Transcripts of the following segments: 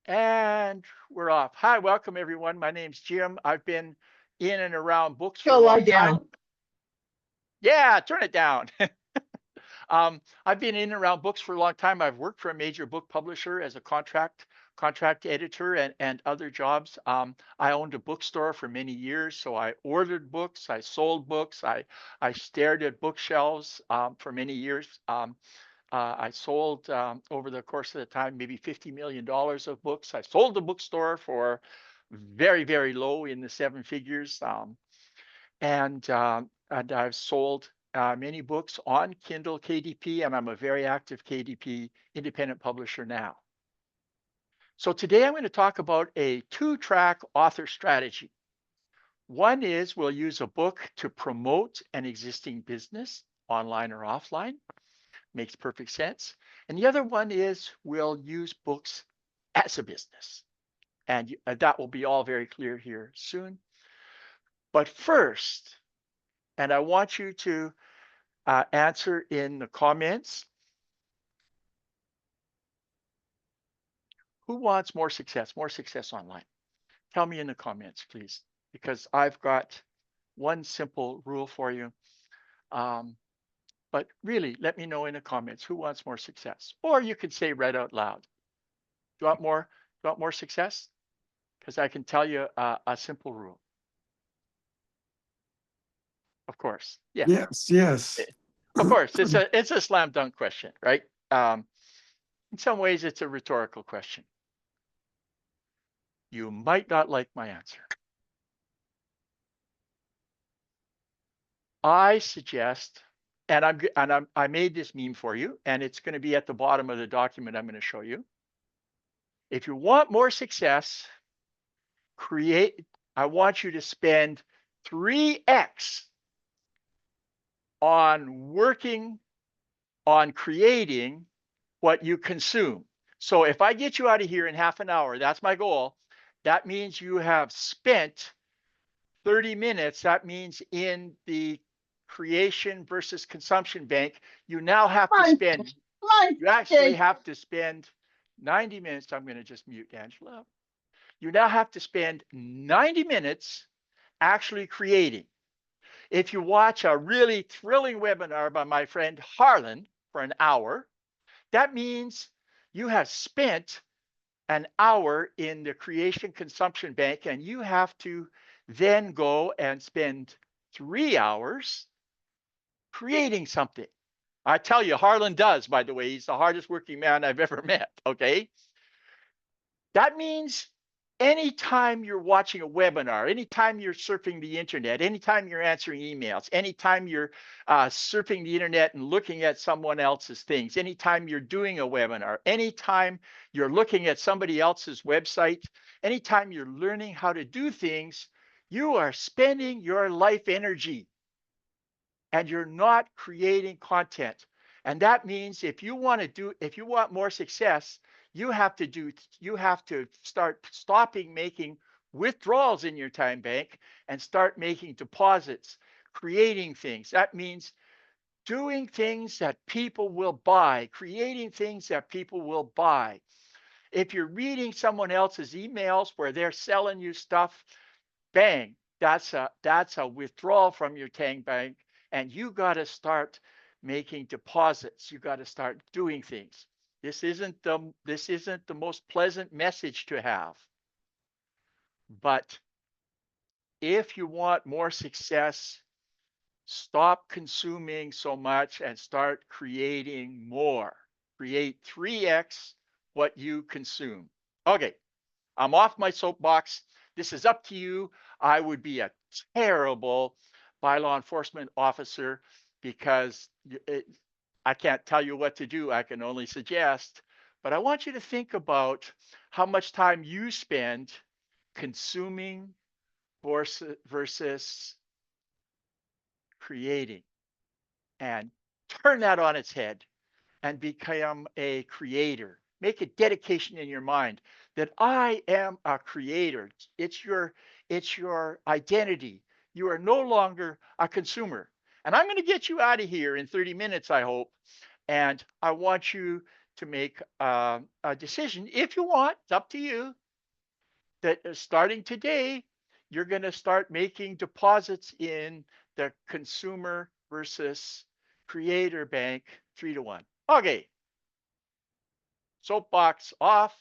And we're off. Hi, welcome everyone. My name's Jim. I've been in and around books for Go a long lie time. down. Yeah, turn it down. I've been in and around books for a long time. I've worked for a major book publisher as a contract editor and other jobs. I owned a bookstore for many years, so I ordered books, I sold books, I stared at bookshelves for many years. I sold over the course of the time maybe $50 million of books. I sold the bookstore for very, very low in the seven figures. And I've sold many books on Kindle KDP, and I'm a very active KDP independent publisher now. So today I'm going to talk about a two-track author strategy. One is we'll use a book to promote an existing business, online or offline. Makes perfect sense. And the other one is we'll use books as a business. And that will be all very clear here soon. But first, and I want you to answer in the comments, who wants more success online? Tell me in the comments, please, because I've got one simple rule for you. But really, let me know in the comments who wants more success. Or you could say right out loud. Do you want more? Do you want more success? Because I can tell you a simple rule. Of course, yeah. Yes, yes. Of course, it's a slam dunk question, right? In some ways, it's a rhetorical question. You might not like my answer. I suggest, I made this meme for you, and it's going to be at the bottom of the document I'm going to show you. If you want more success, I want you to spend 3x on working on creating what you consume. So if I get you out of here in half an hour, that's my goal. That means you have spent 30 minutes. That means in the creation versus consumption bank, you now have to spend, you actually have to spend 90 minutes. I'm going to just mute Angela. You now have to spend 90 minutes actually creating. If you watch a really thrilling webinar by my friend Harlan for an hour, that means you have spent an hour in the creation consumption bank, and you have to then go and spend 3 hours creating something. I tell you, Harlan does, by the way. He's the hardest working man I've ever met. Okay. That means anytime you're watching a webinar, anytime you're surfing the internet, anytime you're answering emails, anytime you're surfing the internet and looking at someone else's things, anytime you're doing a webinar, anytime you're looking at somebody else's website, anytime you're learning how to do things, you are spending your life energy and you're not creating content. And that means if you want more success, you have to start stopping making withdrawals in your time bank and start making deposits, creating things. That means doing things that people will buy, creating things that people will buy. If you're reading someone else's emails where they're selling you stuff, bang, that's a withdrawal from your tank bank, and you got to start making deposits. You got to start doing things. This isn't the most pleasant message to have. But if you want more success, stop consuming so much and start creating more. Create 3x what you consume. Okay, I'm off my soapbox. This is up to you. I would be a terrible bylaw enforcement officer because I can't tell you what to do. I can only suggest. But I want you to think about how much time you spend consuming versus creating, and turn that on its head and become a creator. Make a dedication in your mind that I am a creator. It's your identity. You are no longer a consumer. And I'm going to get you out of here in 30 minutes, I hope. And I want you to make a decision. If you want, it's up to you, that starting today, you're going to start making deposits in the consumer versus creator bank 3-to-1. Okay, soapbox off.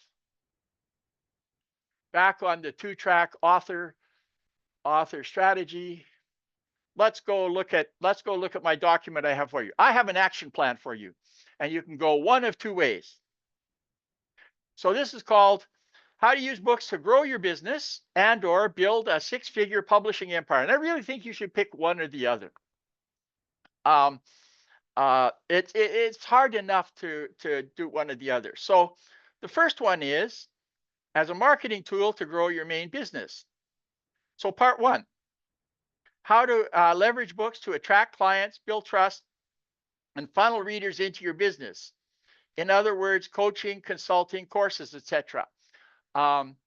Back on the 2-track author strategy. Let's go look at my document I have for you. I have an action plan for you, and you can go one of two ways. So this is called how to use books to grow your business and or build a 6-figure publishing empire. And I really think you should pick one or the other. It's hard enough to do one or the other. So the first one is as a marketing tool to grow your main business. So part one, how to leverage books to attract clients, build trust, and funnel readers into your business. In other words, coaching, consulting, courses, etc.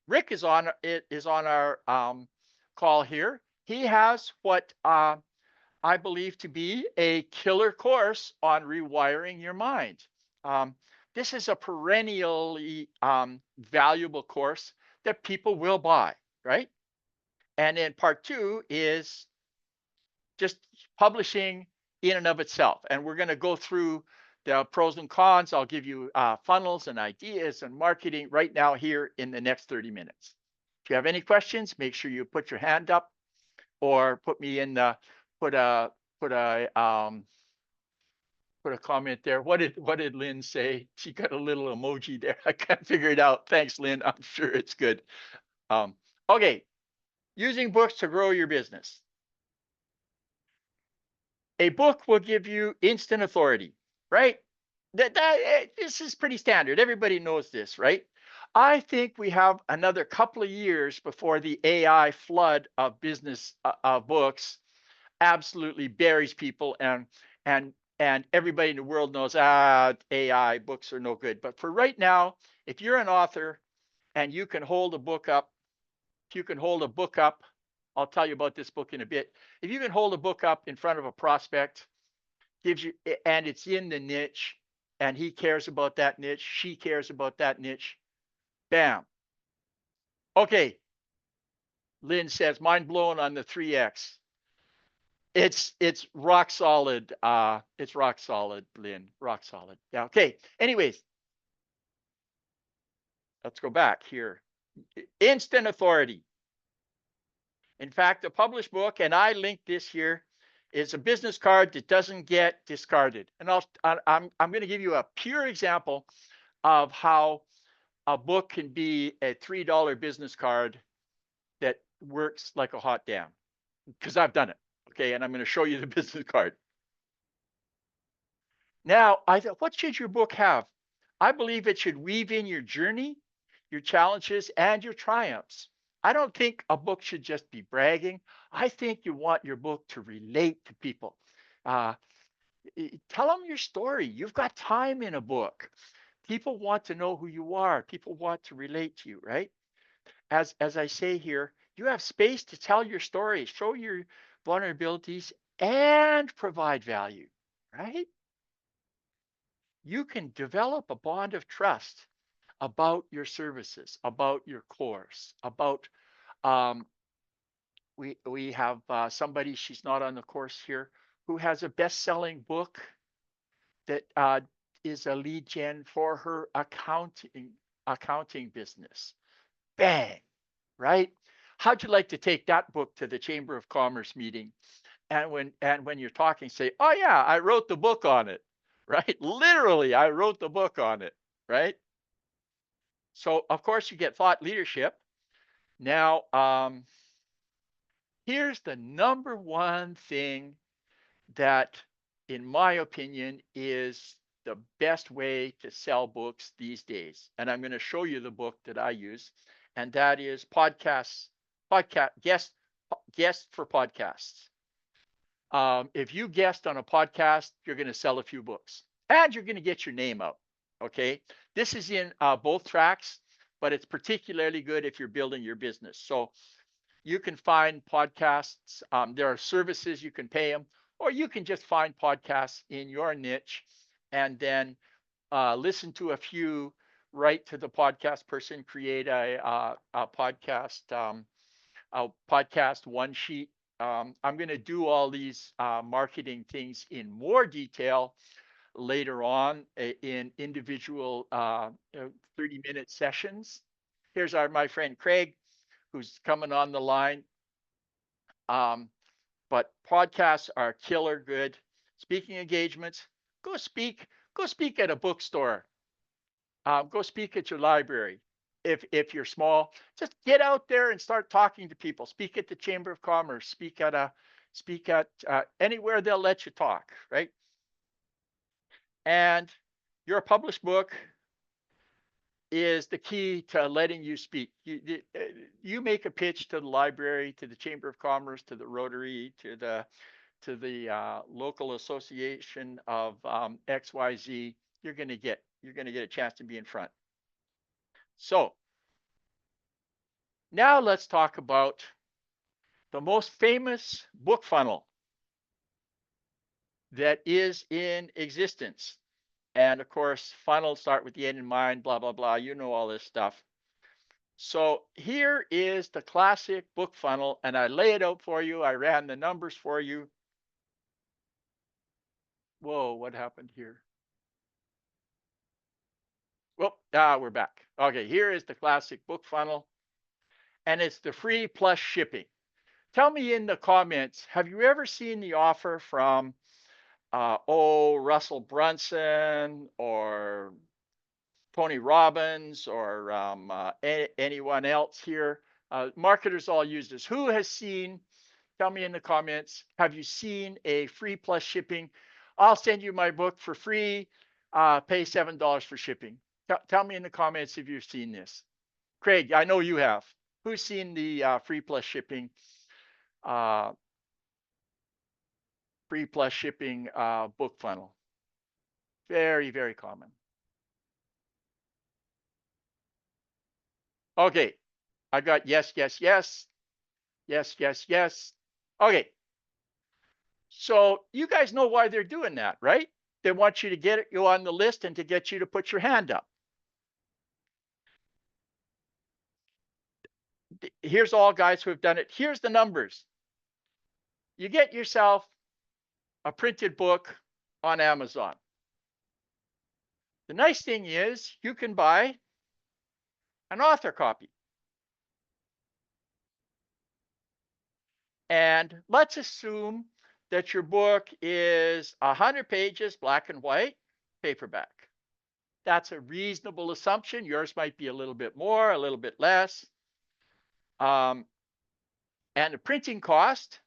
Rick is on our call here. He has what I believe to be a killer course on rewiring your mind. This is a perennially valuable course that people will buy, right? And then part two is just publishing in and of itself. And we're going to go through the pros and cons. I'll give you funnels and ideas and marketing right now here in the next 30 minutes. If you have any questions, make sure you put your hand up or put me in the put a comment there. What did Lynn say? She got a little emoji there. I can't figure it out. Thanks, Lynn. I'm sure it's good. Okay, using books to grow your business. A book will give you instant authority, right? This is pretty standard. Everybody knows this, right? I think we have another couple of years before the AI flood of business books absolutely buries people, and everybody in the world knows AI books are no good. But for right now, if you're an author and you can hold a book up, I'll tell you about this book in a bit. If you can hold a book up in front of a prospect, gives you, and it's in the niche, and he cares about that niche, she cares about that niche, bam. Okay, Lynn says, mind blown on the 3X. It's rock solid. It's rock solid, Lynn. Rock solid. Yeah. Okay. Anyways, let's go back here. Instant authority. In fact, a published book, and I linked this here, is a business card that doesn't get discarded. And I'm going to give you a pure example of how a book can be a $3 business card that works like a hot damn, because I've done it. Okay, and I'm going to show you the business card. Now, I thought, what should your book have? I believe it should weave in your journey, your challenges, and your triumphs. I don't think a book should just be bragging. I think you want your book to relate to people. Uh, Tell them your story. You've got time in a book. People want to know who you are. People want to relate to you, right? As I say here, you have space to tell your story, show your vulnerabilities, and provide value, right? You can develop a bond of trust about your services, about your course, about we have somebody, she's not on the course here, who has a best-selling book that is a lead gen for her accounting business. Bang, right? How'd you like to take that book to the Chamber of Commerce meeting? And when you're talking, say, oh yeah, I wrote the book on it, right? Literally, I wrote the book on it, right? So of course you get thought leadership. Now, here's the number one thing that, in my opinion, is the best way to sell books these days. And I'm going to show you the book that I use, and that is guest for podcasts. If you guest on a podcast, you're going to sell a few books, and you're going to get your name out. Okay, this is in both tracks, but it's particularly good if you're building your business. So you can find podcasts. There are services you can pay them, or you can just find podcasts in your niche and then listen to a few, write to the podcast person, create a podcast one sheet. I'm going to do all these marketing things in more detail later on in individual 30-minute sessions. Here's my friend Craig, who's coming on the line. Um, but podcasts are killer good. Speaking engagements, go speak. Go speak at a bookstore. Go speak at your library. If you're small, just get out there and start talking to people. Speak at the Chamber of Commerce. Speak at anywhere they'll let you talk, right? And your published book is the key to letting you speak. You make a pitch to the library, to the Chamber of Commerce, to the Rotary, to the local association of XYZ. You're gonna get a chance to be in front. So now let's talk about the most famous book funnel that is in existence. And of course, funnels start with the end in mind, blah, blah, blah. You know all this stuff. So here is the classic book funnel, and I lay it out for you. I ran the numbers for you. Whoa, what happened here? Well, we're back. Okay, here is the classic book funnel, and it's the free plus shipping. Tell me in the comments, have you ever seen the offer from Russell Brunson or Tony Robbins or anyone else here? Marketers all use this. Who has seen? Tell me in the comments. Have you seen a free plus shipping? I'll send you my book for free. Pay $7 for shipping. Tell me in the comments if you've seen this. Craig, I know you have. Who's seen the free plus shipping? Free plus shipping book funnel. Very, very common. Okay, I got yes, yes, yes, yes, yes, yes. Okay, so you guys know why they're doing that, right? They want you to get you on the list and to get you to put your hand up. Here's all guys who have done it. Here's the numbers. You get yourself a printed book on Amazon. The nice thing is you can buy an author copy. And let's assume that your book is 100 pages, black and white, paperback. That's a reasonable assumption. Yours might be a little bit more, a little bit less. And the printing cost,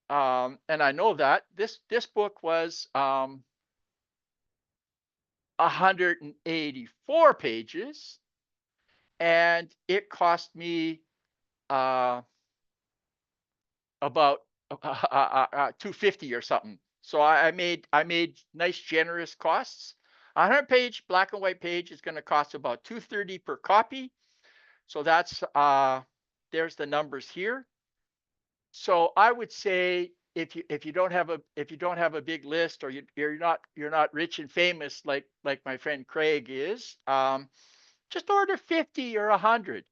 and I know that this book was 184 pages, and it cost me about 250 or something. So I made nice generous costs. A 100-page black and white page is going to cost about $230 per copy. So that's there's the numbers here. So I would say if you don't have a big list, or you're not rich and famous like my friend Craig is, just order 50 or 100,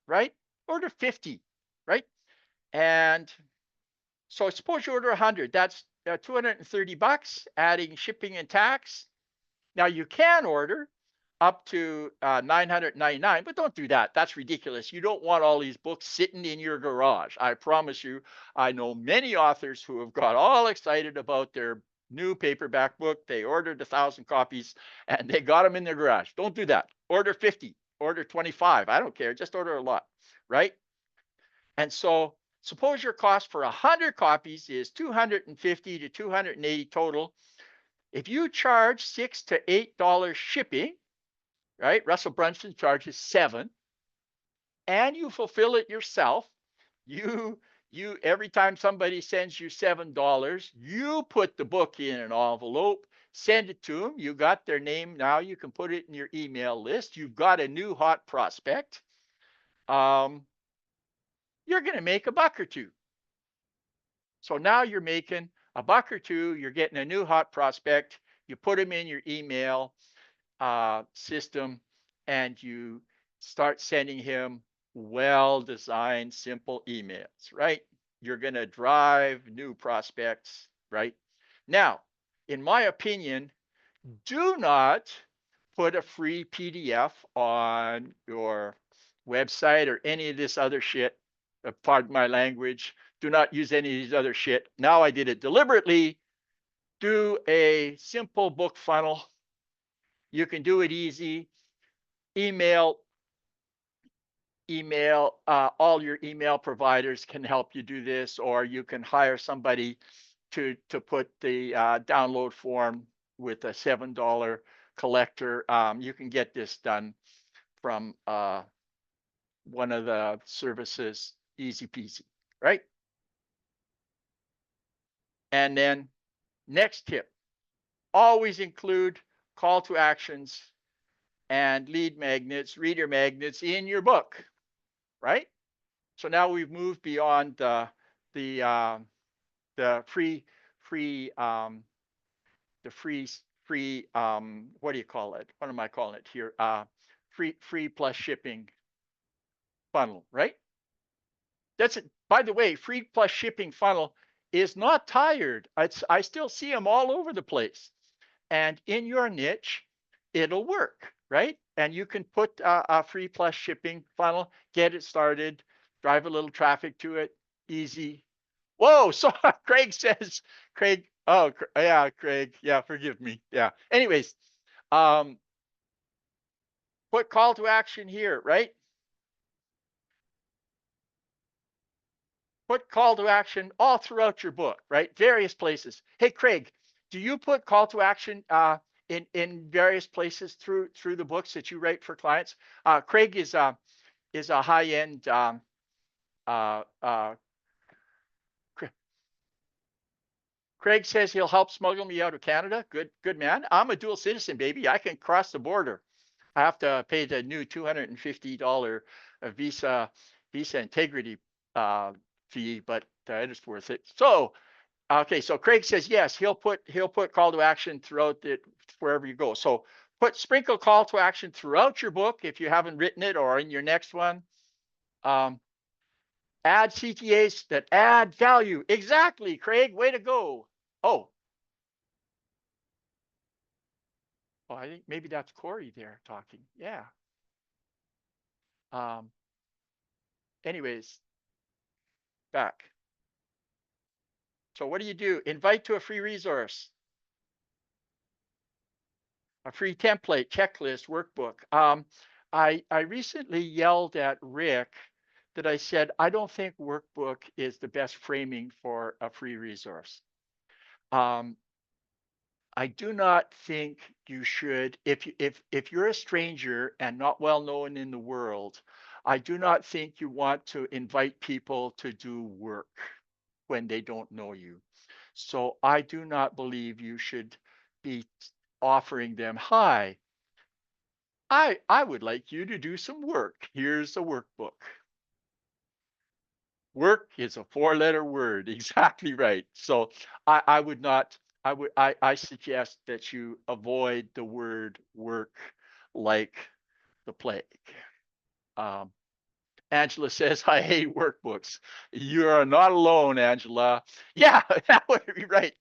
right? Order 50, right? And so suppose you order 100, that's $230, adding shipping and tax. Now you can order up to 999, but don't do that. That's ridiculous. You don't want all these books sitting in your garage. I promise you, I know many authors who have got all excited about their new paperback book. They ordered 1,000 copies and they got them in their garage. Don't do that. Order 50, order 25. I don't care. Just order a lot, right? And so suppose your cost for 100 copies is 250 to 280 total. If you charge $6 to $8 shipping, right? Russell Brunson charges $7, and you fulfill it yourself. You every time somebody sends you $7, you put the book in an envelope, send it to them. You got their name now. You can put it in your email list. You've got a new hot prospect. You're going to make a buck or two. So now you're making a buck or two. You're getting a new hot prospect. You put them in your email. system, and you start sending him well-designed, simple emails, right? You're going to drive new prospects, right? Now, in my opinion, do not put a free PDF on your website or any of this other shit. Pardon my language. Do not use any of these other shit. Now I did it deliberately. Do a simple book funnel. You can do it easy. Email, all your email providers can help you do this, or you can hire somebody to put the download form with a $7 collector. You can get this done from one of the services, easy peasy, right? And then next tip, always include call to actions and lead magnets, reader magnets in your book, right? So now we've moved beyond the the free the free what do you call it? What am I calling it here? Free plus shipping funnel, right? That's it. By the way, free plus shipping funnel is not tired. I still see them all over the place. And in your niche, it'll work, right? And you can put a free plus shipping funnel, get it started, drive a little traffic to it, easy. Whoa, so Craig says, Craig, oh, yeah, Craig, yeah, forgive me. Yeah. Anyways, um, put call to action here, right? Put call to action all throughout your book, right? Various places. Hey, Craig, do you put call to action in various places through the books that you write for clients? Craig is a high end. Uh, uh, Craig says he'll help smuggle me out of Canada. Good man. I'm a dual citizen, baby. I can cross the border. I have to pay the new $250 visa integrity fee, but it is worth it. So okay, so Craig says yes, he'll put call to action throughout it wherever you go. So sprinkle call to action throughout your book if you haven't written it, or in your next one. Um, Add CTAs that add value. Exactly, Craig. Way to go. Oh, I think maybe that's Corey there talking. Yeah. Um, anyways, back. So what do you do? Invite to a free resource, a free template, checklist, workbook. I recently yelled at Rick that I said I don't think workbook is the best framing for a free resource. Um, I do not think you should, if you're a stranger and not well known in the world, I do not think you want to invite people to do work when they don't know you. So I do not believe you should be offering them, hi, I would like you to do some work. Here's a workbook. Work is a four-letter word. Exactly right. So I would not, I suggest that you avoid the word work like the plague. Um, Angela says, I hate workbooks. You are not alone, Angela. Yeah, that would be right.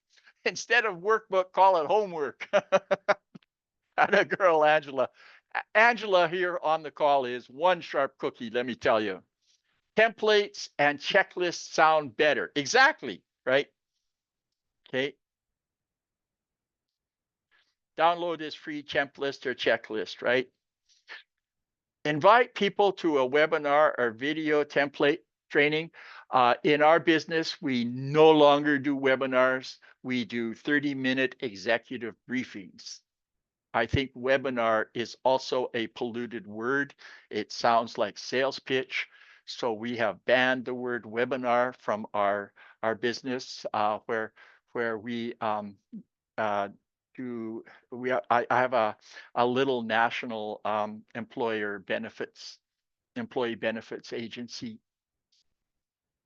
Instead of workbook, call it homework. That a girl, Angela. Angela here on the call is one sharp cookie, let me tell you. Templates and checklists sound better. Exactly, right? Okay. Download this free template or checklist, right? Invite people to a webinar or video template training. In our business, we no longer do webinars. We do 30-minute executive briefings. I think webinar is also a polluted word. It sounds like sales pitch. So we have banned the word webinar from our business, where we uh, do I have a little national employee benefits agency.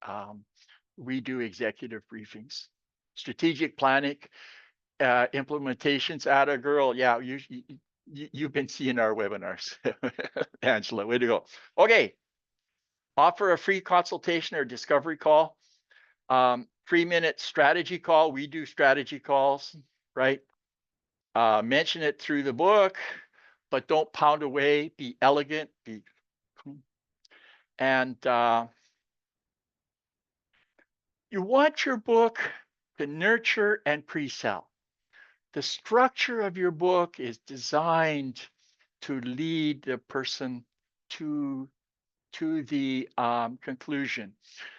Um, we do executive briefings, strategic planning, implementations. At a girl, yeah, You've been seeing our webinars, Angela. Way to go. Okay. Offer a free consultation or discovery call. 3-minute strategy call. We do strategy calls, right? Mention it through the book, but don't pound away. Be elegant. And you want your book to nurture and pre-sell. The structure of your book is designed to lead the person to the conclusion.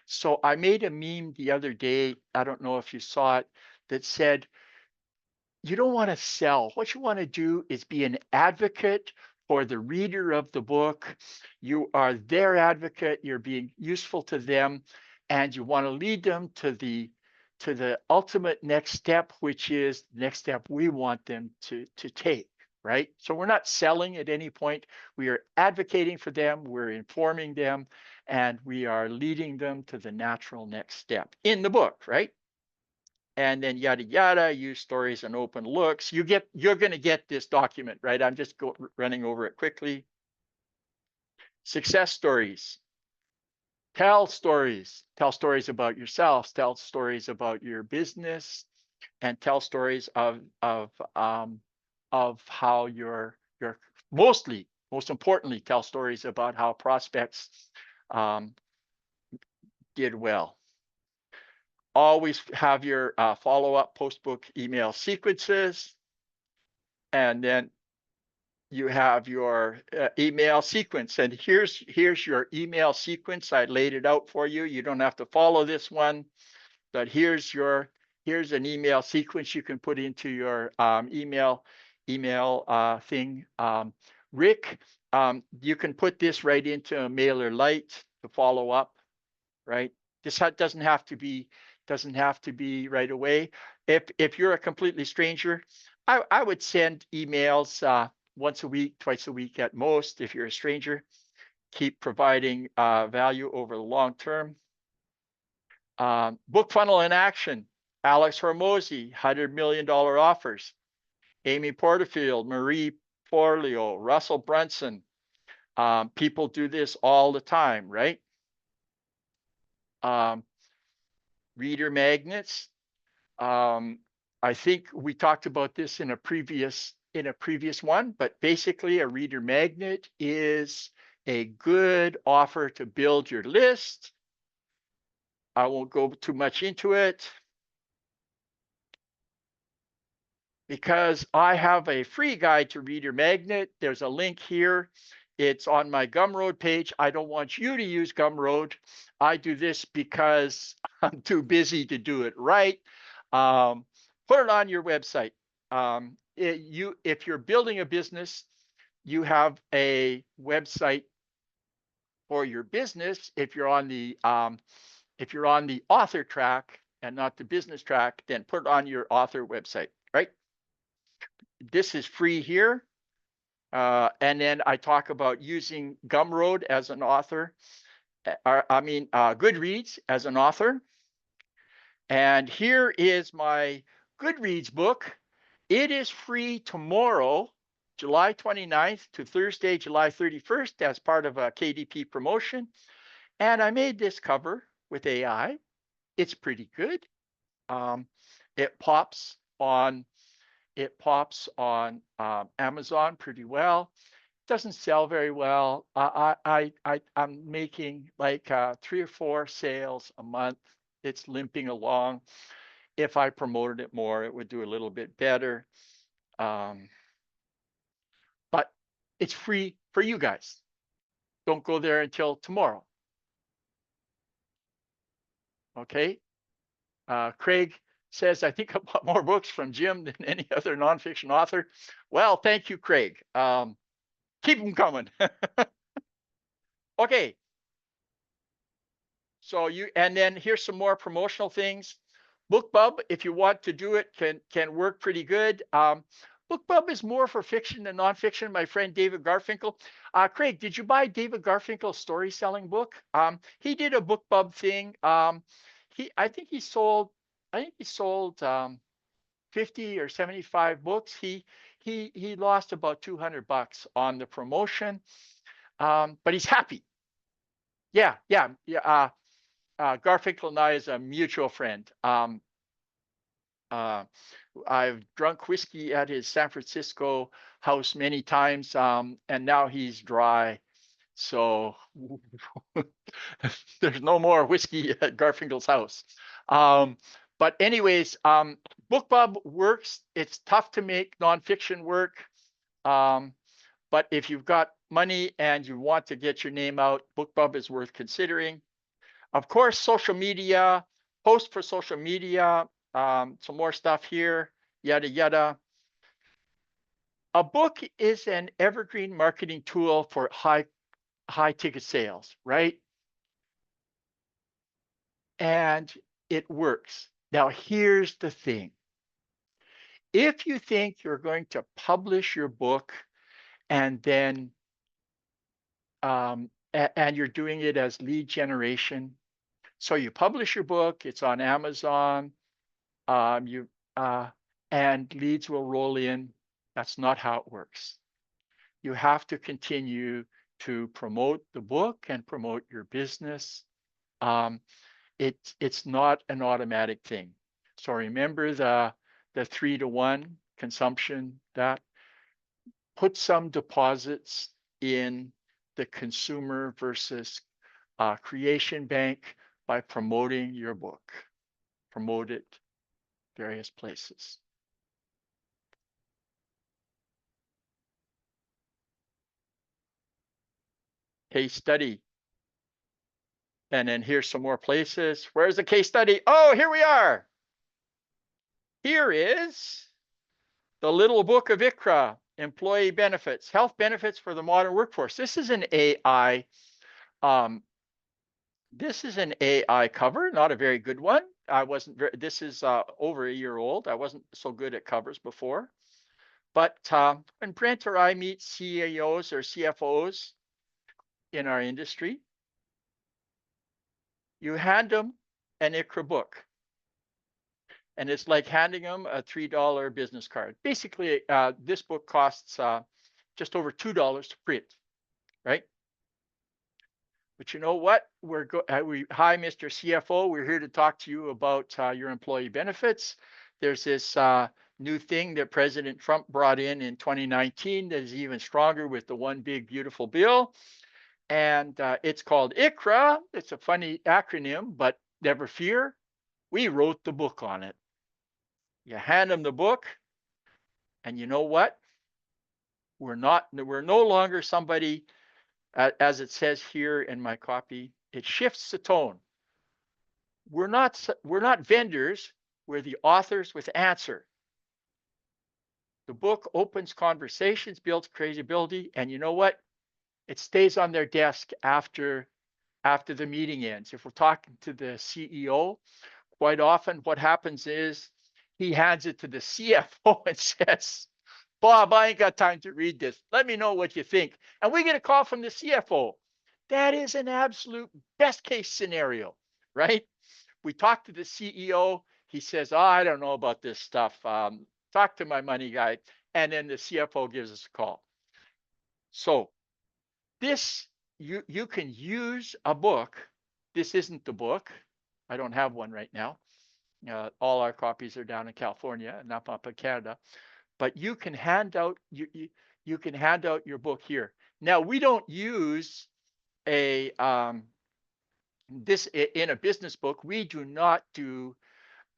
So I made a meme the other day. I don't know if you saw it, that said, you don't want to sell. What you want to do is be an advocate for the reader of the book. You are their advocate. You're being useful to them, and you want to lead them to the ultimate next step, which is the next step we want them to take. Right. So we're not selling at any point. We are advocating for them. We're informing them, and we are leading them to the natural next step in the book. Right. And then yada yada, use stories and open looks. You're going to get this document, right? I'm just running over it quickly. Success stories. Tell stories. Tell stories about yourself. Tell stories about your business, and tell stories of how your most importantly, tell stories about how prospects did well. Always have your follow-up post-book email sequences. And then you have your email sequence. And here's your email sequence. I laid it out for you. You don't have to follow this one, but here's an email sequence you can put into your email thing. Rick, you can put this right into a MailerLite to follow up, right? This doesn't have to be right away. If you're a completely stranger, I would send emails once a week, twice a week at most. If you're a stranger, keep providing value over the long term. Book funnel in action. Alex Hormozy, $100 million offers. Amy Porterfield, Marie Forleo, Russell Brunson. People do this all the time, right? Reader magnets. I think we talked about this in a previous one, but basically a reader magnet is a good offer to build your list. I won't go too much into it because I have a free guide to reader magnet. There's a link here. It's on my Gumroad page. I don't want you to use Gumroad. I do this because I'm too busy to do it right. Put it on your website. If you're building a business, you have a website for your business. If you're on the author track and not the business track, then put it on your author website, right? This is free here. And then I talk about using Gumroad as an author. Goodreads as an author. And here is my Goodreads book. It is free tomorrow, July 29th to Thursday, July 31st, as part of a KDP promotion. And I made this cover with AI. It's pretty good. It pops on Amazon pretty well. Doesn't sell very well. I'm making like 3 or 4 sales a month. It's limping along. If I promoted it more, it would do a little bit better. But it's free for you guys. Don't go there until tomorrow. Okay. Craig says, I think I bought more books from Jim than any other nonfiction author. Well, thank you, Craig. Keep them coming. Okay. So and then here's some more promotional things. BookBub, if you want to do it, can work pretty good. BookBub is more for fiction than nonfiction. My friend David Garfinkel. Craig, did you buy David Garfinkel's story selling book? He did a BookBub thing. I think he sold 50 or 75 books. he lost about $200 on the promotion, but he's happy. Yeah, yeah, yeah. Garfinkel and I is a mutual friend. Uh, I've drunk whiskey at his San Francisco house many times, and now he's dry. So there's no more whiskey at Garfinkel's house. Um, but anyways, BookBub works. It's tough to make nonfiction work. Um, but if you've got money and you want to get your name out, BookBub is worth considering. Of course, social media, post for social media, some more stuff here, yada, yada. A book is an evergreen marketing tool for high ticket sales, right? And it works. Now, here's the thing. If you think you're going to publish your book and then and you're doing it as lead generation, so you publish your book, it's on Amazon, you and leads will roll in. That's not how it works. You have to continue to promote the book and promote your business. Um, it's not an automatic thing. So remember the 3-to-1 consumption. That put some deposits in the consumer versus creation bank by promoting your book. Promote it various places. Case study. And then here's some more places. Where's the case study? Oh, here we are. Here is the little book of ICRA, employee benefits, health benefits for the modern workforce. This is an AI. This is an AI cover, not a very good one. I wasn't very. This is over a year old. I wasn't so good at covers before. But when Brent or I meet CEOs or CFOs in our industry, you hand them an ICRA book. And it's like handing them a $3 business card. Basically, this book costs just over $2 to print, right? But you know what? Hi, Mr. CFO. We're here to talk to you about your employee benefits. There's this new thing that President Trump brought in 2019 that is even stronger with the one big beautiful bill. And it's called ICRA. It's a funny acronym, but never fear. We wrote the book on it. You hand them the book, and you know what? We're no longer somebody, as it says here in my copy, it shifts the tone. We're not vendors, we're the authors with answer. The book opens conversations, builds credibility, and you know what? It stays on their desk after the meeting ends. If we're talking to the CEO, quite often what happens is he hands it to the CFO and says, Bob, I ain't got time to read this. Let me know what you think. And we get a call from the CFO. That is an absolute best case scenario, right? We talk to the CEO. He says, oh, I don't know about this stuff. Talk to my money guy. And then the CFO gives us a call. So this, you can use a book. This isn't the book. I don't have one right now. All our copies are down in California and not up in Canada. But you can hand out you can hand out your book here. Now we don't use a this in a business book. We do not do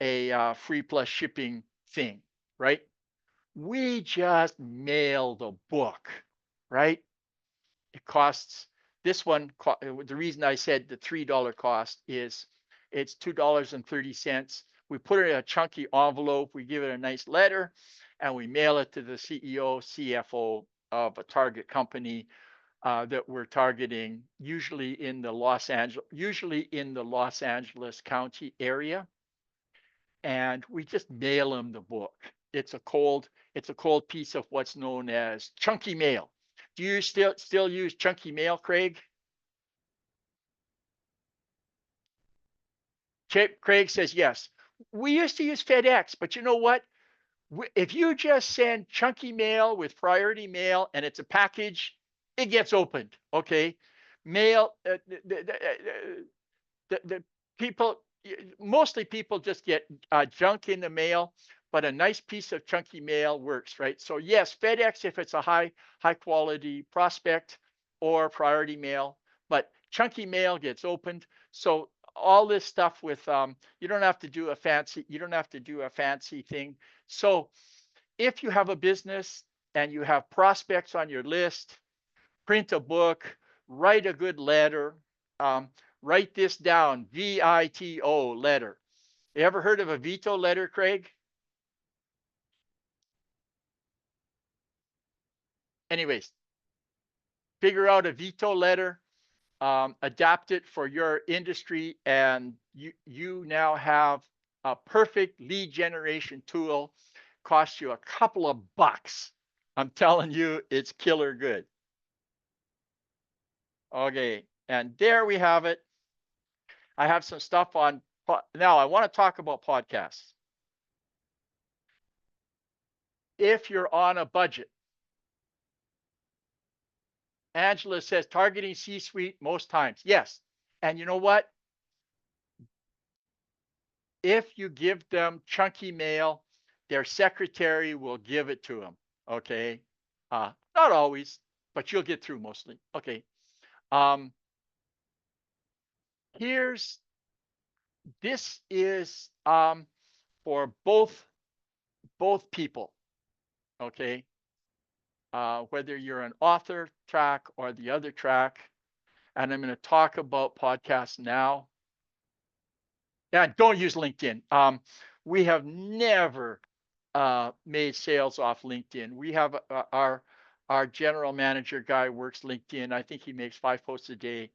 a free plus shipping thing, right? We just mail the book, right? It costs this one. The reason I said the $3 cost is it's $2.30. We put it in a chunky envelope. We give it a nice letter, and we mail it to the CEO, CFO of a target company that we're targeting, usually in the Los Angeles County area, and we just mail them the book. It's a cold piece of what's known as chunky mail. Do you still use chunky mail, Craig? Craig says yes. We used to use FedEx, but you know what? If you just send chunky mail with priority mail and it's a package, it gets opened. Okay. Mail, the people, mostly people just get junk in the mail, but a nice piece of chunky mail works, right? So yes, FedEx if it's a high quality prospect, or priority mail, but chunky mail gets opened. So all this stuff with you don't have to do a fancy thing. So if you have a business and you have prospects on your list, print a book, write a good letter. Um, Write this down: VITO letter. You ever heard of a veto letter, Craig? Anyways, figure out a veto letter, adapt it for your industry, and you now have a perfect lead generation tool. Costs you a couple of bucks. I'm telling you, it's killer good. Okay, and there we have it. I have some stuff on. Now I want to talk about podcasts. If you're on a budget, Angela says targeting C suite most times. Yes. And you know what? If you give them chunky mail, their secretary will give it to them. Okay. Not always, but you'll get through mostly. Okay. Um, Here's this is for both people. Okay. Whether you're an author track or the other track. And I'm going to talk about podcasts now. Yeah, don't use LinkedIn. We have never made sales off LinkedIn. We have our general manager guy works LinkedIn. I think he makes 5 posts a day.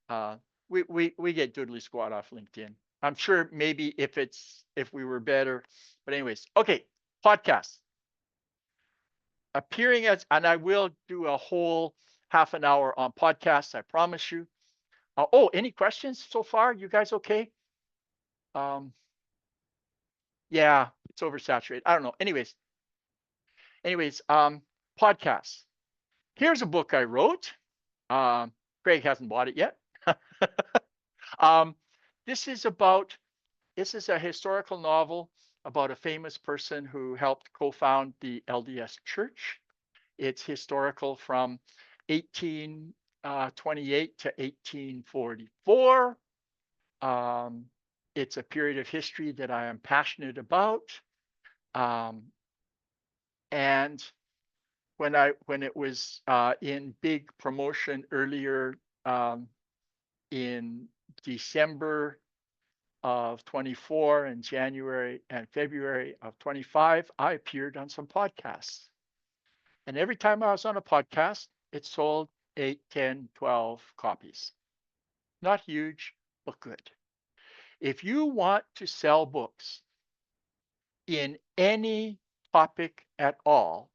Uh, we get doodly squat off LinkedIn. I'm sure maybe if we were better, but anyways, okay. Podcasts appearing as, and I will do a whole half an hour on podcasts. I promise you. Oh, any questions so far? You guys okay? Um, yeah, it's oversaturated. I don't know. Anyways, podcasts. Here's a book I wrote. Um, Craig hasn't bought it yet. um, this is about this is a historical novel about a famous person who helped co-found the LDS Church. It's historical from 1828 to 1844. Um, it's a period of history that I am passionate about. Um, and when it was in big promotion earlier um, in December of 24 and January and February of 25, I appeared on some podcasts. And every time I was on a podcast, it sold 8, 10, 12 copies. Not huge, but good. If you want to sell books in any topic at all,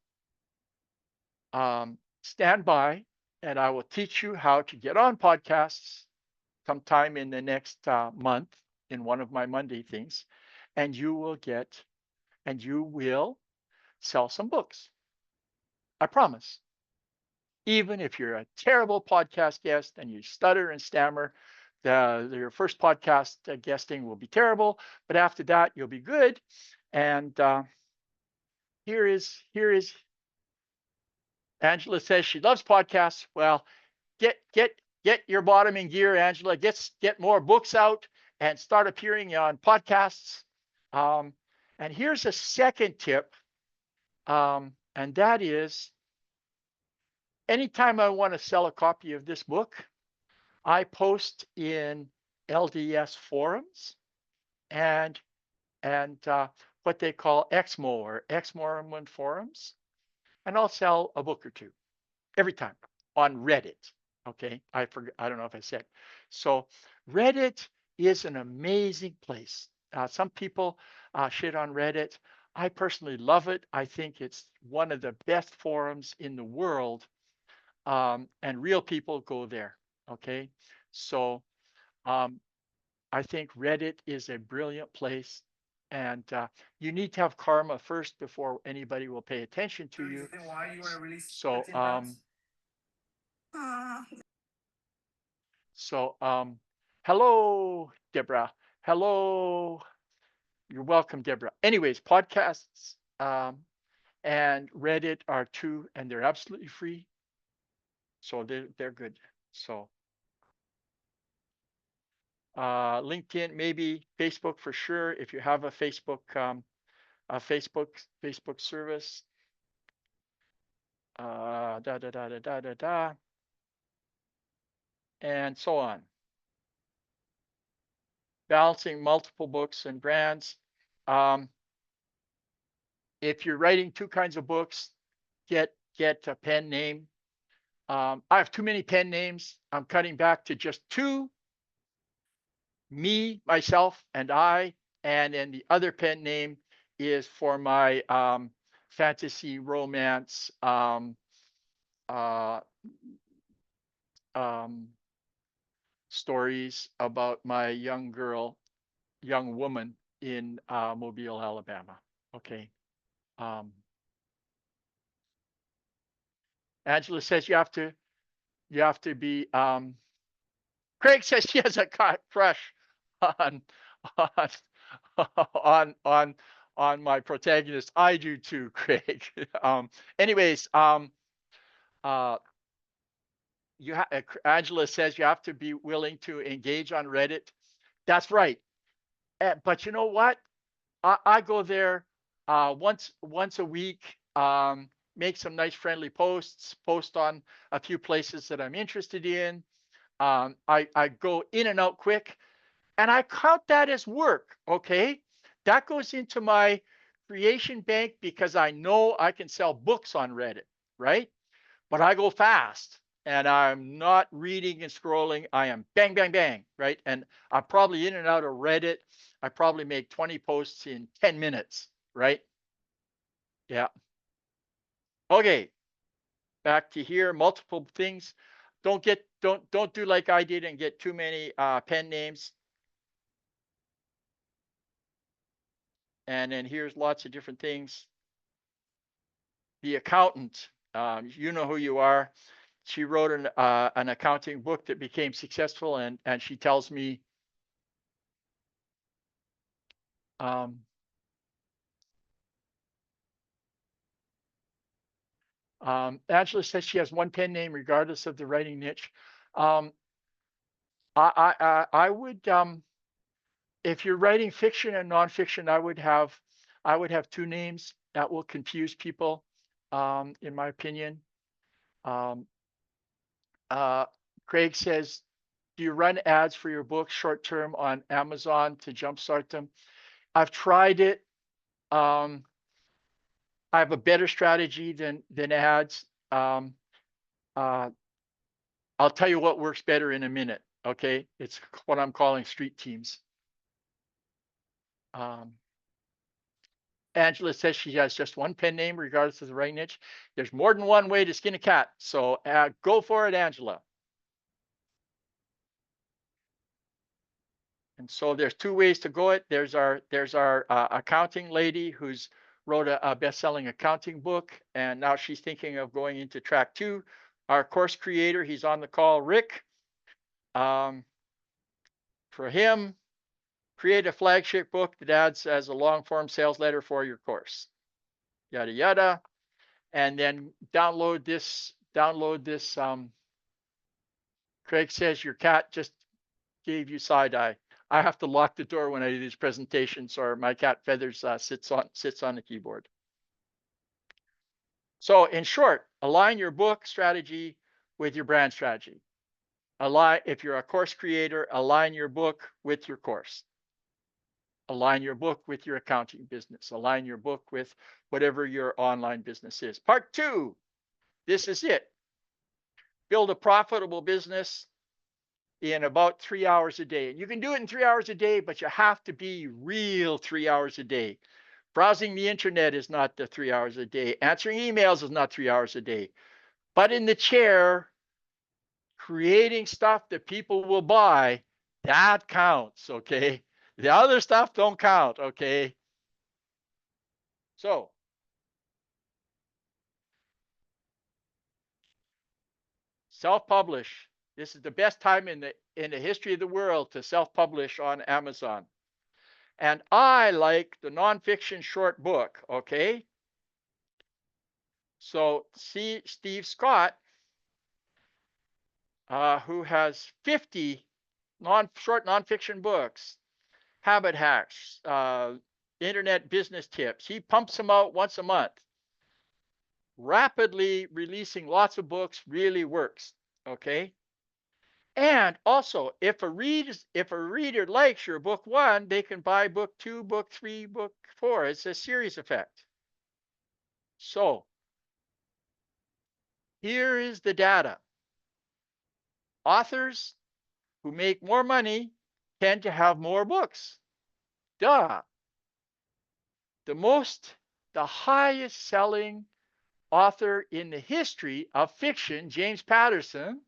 stand by and I will teach you how to get on podcasts sometime in the next month in one of my Monday things. And you will sell some books. I promise. Even if you're a terrible podcast guest and you stutter and stammer, your first podcast guesting will be terrible, but after that, you'll be good. And here is Angela says she loves podcasts. Well, get your bottom in gear, Angela. Get more books out and start appearing on podcasts. Um, and here's a second tip, and that is anytime I want to sell a copy of this book, I post in LDS forums and what they call XMO or ex Mormon forums, and I'll sell a book or two every time on Reddit. Okay, I forgot. I don't know if I said. So Reddit is an amazing place. Some people shit on Reddit. I personally love it. I think it's one of the best forums in the world, and real people go there. Okay, so um, I think Reddit is a brilliant place. And you need to have karma first before anybody will pay attention to you. Why you want to release So, 13 pounds? so, hello, Deborah. Hello. You're welcome, Deborah. Anyways, podcasts and Reddit are two, and they're absolutely free. So they're good. So LinkedIn, maybe Facebook for sure. If you have a Facebook service, da da da da da da da, and so on. Balancing multiple books and brands. Um, if you're writing two kinds of books, get a pen name. I have too many pen names. I'm cutting back to just two: me, myself, and I. And then the other pen name is for my fantasy romance uh, um, stories about my young woman in Mobile, Alabama. Okay. Um, Angela says you have to be. Craig says she has a crush on on on on my protagonist. I do too, Craig. Anyways, uh, Angela says you have to be willing to engage on Reddit. That's right. But you know what? I go there once a week, make some nice friendly posts, post on a few places that I'm interested in. I go in and out quick, and I count that as work. Okay, that goes into my creation bank because I know I can sell books on Reddit, right? But I go fast, and I'm not reading and scrolling. I am bang, bang, bang, right? And I'm probably in and out of Reddit. I probably make 20 posts in 10 minutes, right? Yeah. Okay. Back to here. Multiple things. Don't do like I did and get too many pen names. And then here's lots of different things. The accountant. You know who you are. She wrote an accounting book that became successful, and she tells me um, Angela says she has one pen name regardless of the writing niche. Um, I would if you're writing fiction and nonfiction, I would have two names. That will confuse people, in my opinion. Um, uh, Craig says, do you run ads for your books short term on Amazon to jumpstart them? I've tried it. Um, I have a better strategy than ads. Um, uh, I'll tell you what works better in a minute. Okay, it's what I'm calling street teams. Um, Angela says she has just one pen name, regardless of the right niche. There's more than one way to skin a cat, so go for it, Angela. And so there's two ways to go it. There's our accounting lady who's wrote a best-selling accounting book, and now she's thinking of going into track two. Our course creator, he's on the call, Rick. Um, for him, create a flagship book that adds as a long-form sales letter for your course. Yada yada, and then download this. Download this. Craig says your cat just gave you side eye. I have to lock the door when I do these presentations, or my cat Feathers sits on the keyboard. So, in short, align your book strategy with your brand strategy. Align if you're a course creator, align your book with your course. Align your book with your accounting business. Align your book with whatever your online business is. Part two. This is it. Build a profitable business in about 3 hours a day. And you can do it in 3 hours a day, but you have to be real 3 hours a day. Browsing the internet is not the 3 hours a day. Answering emails is not 3 hours a day. But in the chair, creating stuff that people will buy, that counts, okay? The other stuff don't count, okay? So self-publish. This is the best time in the history of the world to self-publish on Amazon. And I like the nonfiction short book. Okay. So see Steve Scott, who has 50 short nonfiction books, habit hacks, internet business tips. He pumps them out once a month. Rapidly releasing lots of books really works. Okay. And also, if a reader likes your book one, they can buy book two, book three, book four. It's a series effect. So here is the data. Authors who make more money tend to have more books. Duh. The highest selling author in the history of fiction, James Patterson,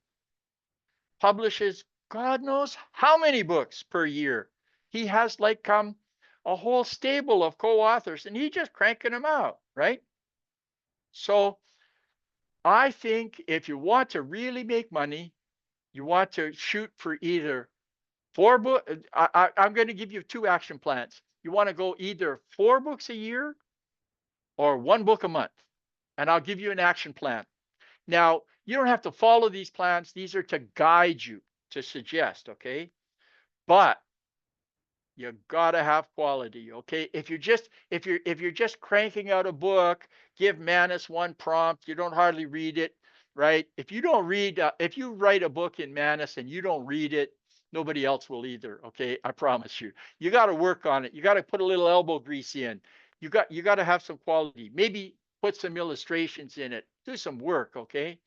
publishes God knows how many books per year. He has like a whole stable of co-authors and he's just cranking them out, right? So I think if you want to really make money, you want to shoot for either four books. I'm going to give you two action plans. You want to go either 4 books a year or 1 book a month. And I'll give you an action plan. Now, you don't have to follow these plans. These are to guide you, to suggest, okay? But you gotta have quality, okay? If you're just cranking out a book, give Manus one prompt. You don't hardly read it, right? If you write a book in Manus and you don't read it, nobody else will either. Okay, I promise you. You got to work on it. You got to put a little elbow grease in. You got to have some quality. Maybe put some illustrations in it. Do some work, okay?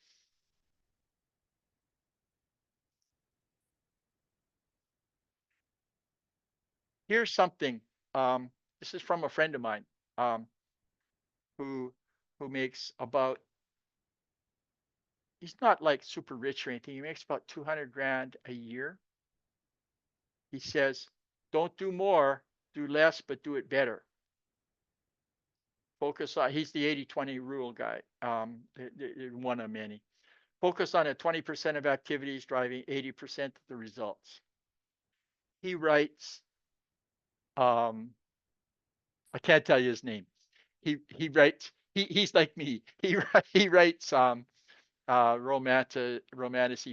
Here's something. Um, this is from a friend of mine. Um, who makes about, he's not like super rich or anything. He makes about 200 grand a year. He says, don't do more, do less, but do it better. Focus on, he's the 80-20 rule guy, one of many. Focus on the 20% of activities driving 80% of the results. He writes, um, I can't tell you his name. He writes, he's like me. He writes romantic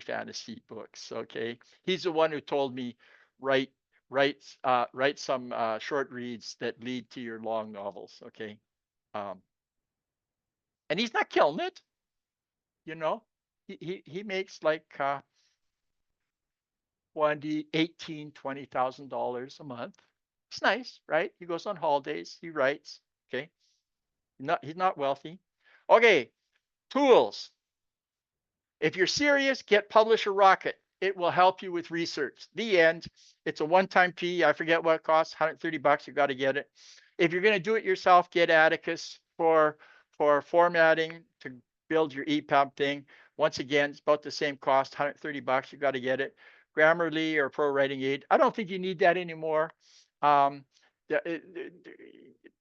fantasy books. Okay, he's the one who told me write write some short reads that lead to your long novels. Okay, um, and he's not killing it. You know, he makes like 20, 18, $20,000 a month. It's nice, right? He goes on holidays. He writes. Okay, he's not wealthy. Okay, tools. If you're serious, get Publisher Rocket. It will help you with research. The end. It's a one-time fee. I forget what it costs, $130. You got to get it. If you're going to do it yourself, get Atticus for formatting to build your EPUB thing. Once again, it's about the same cost, $130. You got to get it. Grammarly or Pro Writing Aid. I don't think you need that anymore. Um, the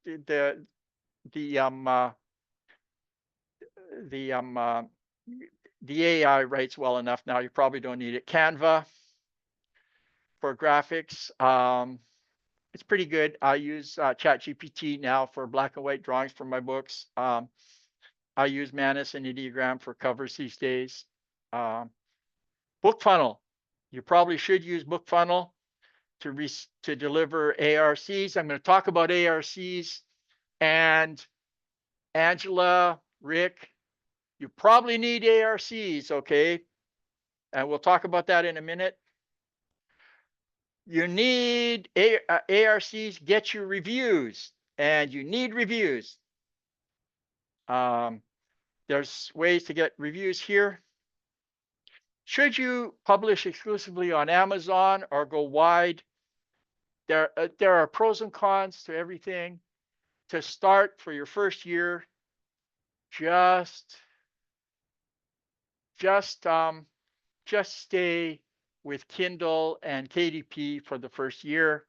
the the the the AI writes well enough now. You probably don't need it. Canva for graphics. It's pretty good. I use ChatGPT now for black and white drawings for my books. I use Manus and Ideogram for covers these days. Book Funnel. You probably should use Book Funnel to deliver ARCs. I'm going to talk about ARCs. And Angela, Rick, you probably need ARCs, okay? And we'll talk about that in a minute. You need ARCs, get your reviews, and you need reviews. There's ways to get reviews here. Should you publish exclusively on Amazon or go wide? There are pros and cons to everything. To start for your first year, just just um, just stay with Kindle and KDP for the first year.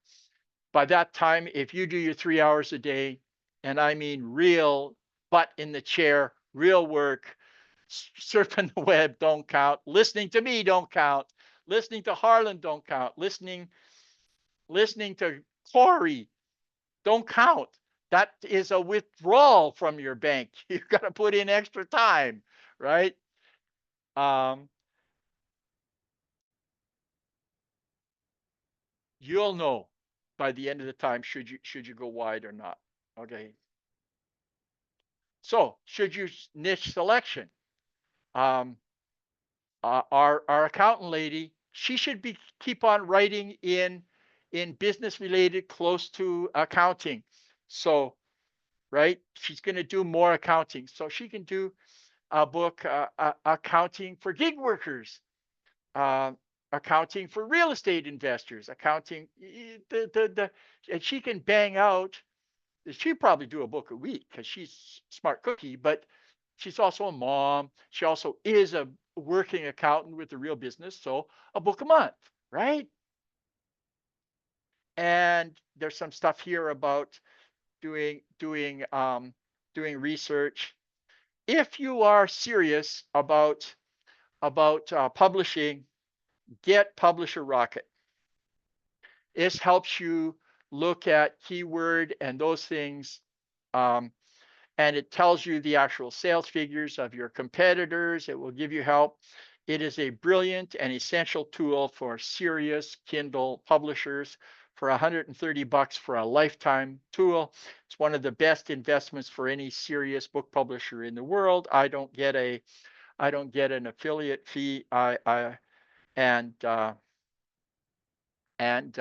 By that time, if you do your 3 hours a day, And I mean real butt in the chair, real work. Surfing the web don't count. Listening to me don't count. Listening to Harlan don't count. Listening to Corey don't count. That is a withdrawal from your bank. You've got to put in extra time, right? Um, you'll know by the end of the time should you go wide or not. Okay. So should you niche selection? Um, our accountant lady, she should be keep on writing in business related close to accounting. So right, she's going to do more accounting. So she can do a book, accounting for gig workers, uh, accounting for real estate investors, accounting the and she can bang out. She probably do a book a week because she's smart cookie, but she's also a mom. She also is a working accountant with a real business, so a book a month, right? And there's some stuff here about doing research. If you are serious about publishing, get Publisher Rocket. This helps you look at keyword and those things, um, and it tells you the actual sales figures of your competitors. It will give you help. It is a brilliant and essential tool for serious Kindle publishers for $130 for a lifetime tool. It's one of the best investments for any serious book publisher in the world. I don't get an affiliate fee. I and and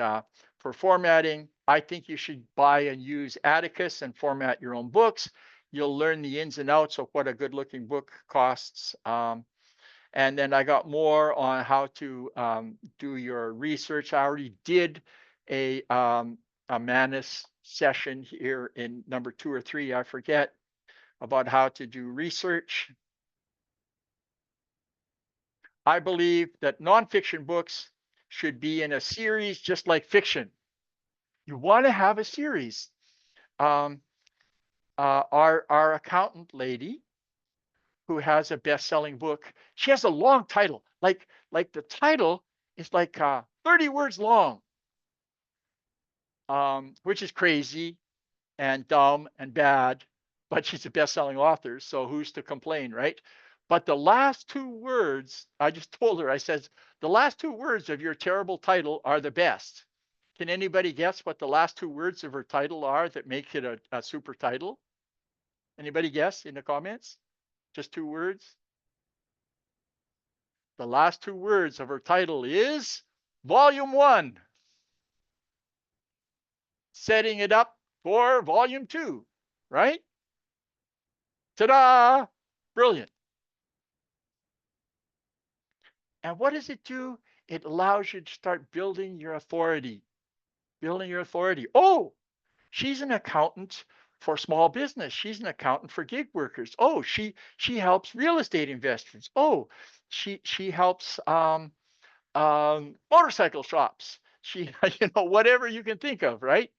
for formatting, I think you should buy and use Atticus and format your own books. You'll learn the ins and outs of what a good looking book costs. And then I got more on how to do your research. I already did a Manus session here in number 2 or 3, I forget, about how to do research. I believe that nonfiction books should be in a series just like fiction. You want to have a series. Um, our accountant lady who has a best-selling book, she has a long title. Like the title is like 30 words long, which is crazy and dumb and bad. But she's a best-selling author, so who's to complain, right? But the last 2 words, I just told her, I said, the last 2 words of your terrible title are the best. Can anybody guess what the last 2 words of her title are that make it a super title? Anybody guess in the comments? Just 2 words? The last 2 words of her title is Volume 1, setting it up for Volume 2, right? Ta-da! Brilliant. And what does it do? It allows you to start building your authority. Building your authority. Oh, she's an accountant for small business. She's an accountant for gig workers. Oh, she helps real estate investors. Oh, she helps motorcycle shops. She, whatever you can think of, right?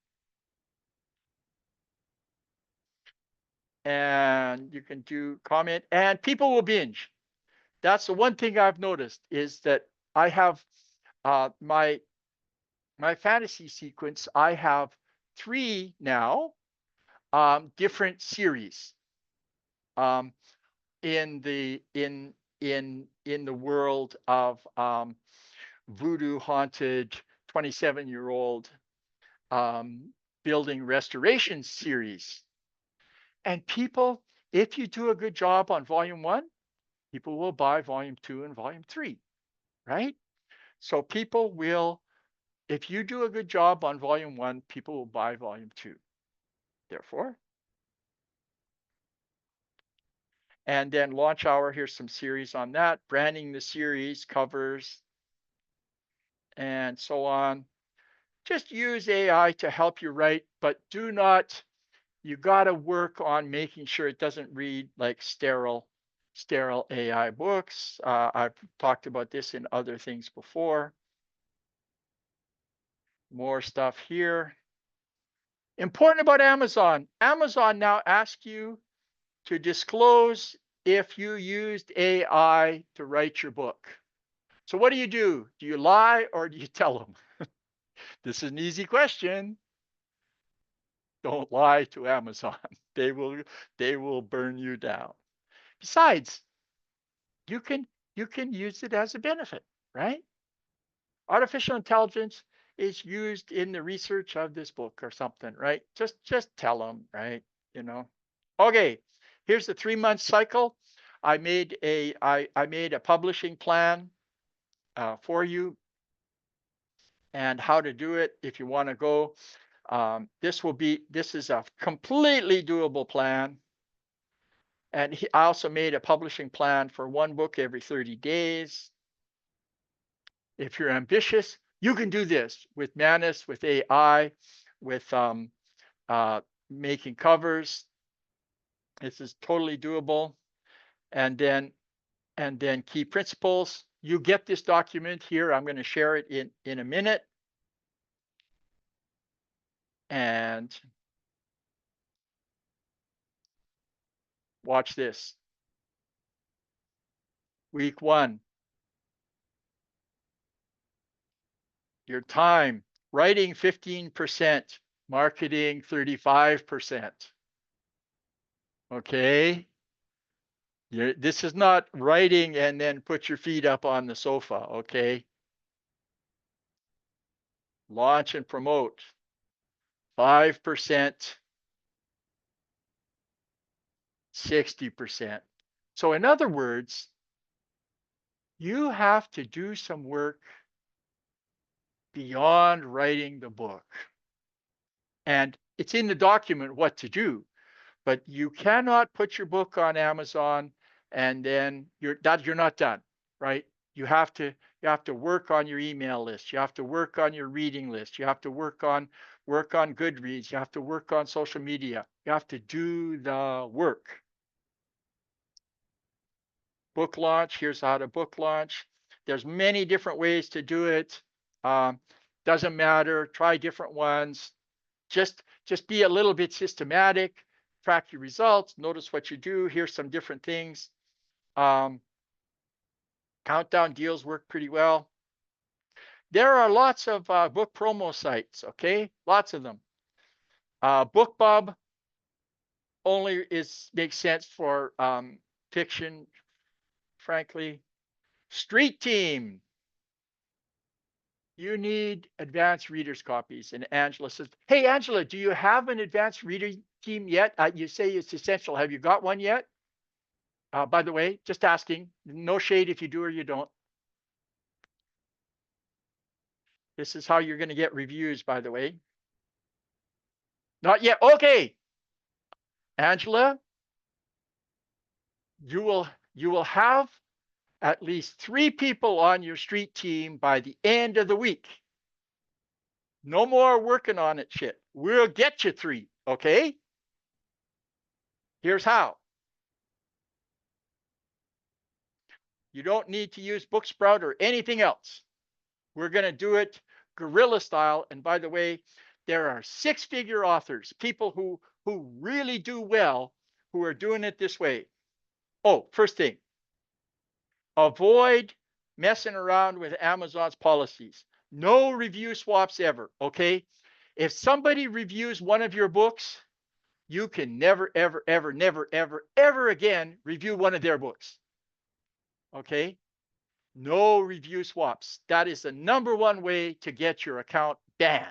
And you can do comment, and people will binge. That's the one thing I've noticed is that I have my fantasy sequence. I have 3 now, different series um, in the world of voodoo haunted 27-year-old building restoration series. And people, if you do a good job on volume 1, people will buy volume 2 and volume 3, right? So people will, if you do a good job on volume 1, people will buy volume 2. Therefore, and then launch hour, here's some series on that, branding the series, covers, and so on. Just use AI to help you write, but do not, you got to work on making sure it doesn't read like sterile AI books. I've talked about this in other things before. More stuff here. Important about Amazon. Amazon now asks you to disclose if you used AI to write your book. So what do? Do you lie or do you tell them? This is an easy question. Don't lie to Amazon. They will burn you down. Besides, you can you can use it as a benefit, right? Artificial intelligence is used in the research of this book or something, right? Just tell them, right? You know. Okay, here's the 3 month cycle. I made a publishing plan for you and how to do it if you want to go. This is a completely doable plan. And I also made a publishing plan for one book every 30 days. If you're ambitious, you can do this with Manus, with AI, with uh, making covers. This is totally doable. And then key principles. You get this document here. I'm going to share it in a minute. And watch this. Week 1, your time, writing 15%, marketing 35%. Okay. This is not writing and then put your feet up on the sofa. Okay. Launch and promote 5%, 60%. So, in other words, you have to do some work beyond writing the book. And it's in the document what to do, but you cannot put your book on Amazon and then you're not done, right? You have to work on your email list. You have to work on your reading list. You have to work on Goodreads. You have to work on social media. You have to do the work. Book launch. Here's how to book launch. There's many different ways to do it. Um, doesn't matter. Try different ones. Just be a little bit systematic. Track your results. Notice what you do. Here's some different things. Countdown deals work pretty well. There are lots of book promo sites. Okay, lots of them. BookBub only makes sense for fiction, frankly. Street Team, you need advanced readers copies. And Angela says, "Hey, Angela, do you have an advanced reader team yet? You say it's essential. Have you got one yet? By the way, just asking. No shade if you do or you don't. This is how you're going to get reviews, by the way. Not yet. Okay, Angela, you will have at least 3 people on your street team by the end of the week. No more working on it shit. We'll get you 3, okay? Here's how. You don't need to use Booksprout or anything else. We're going to do it guerrilla style. And by the way, there are 6-figure authors, people who really do well, who are doing it this way. Oh, first thing, avoid messing around with Amazon's policies. No review swaps ever, okay? If somebody reviews one of your books, you can never, ever, ever, never, ever, ever again review one of their books, okay? No review swaps. That is the number one way to get your account banned.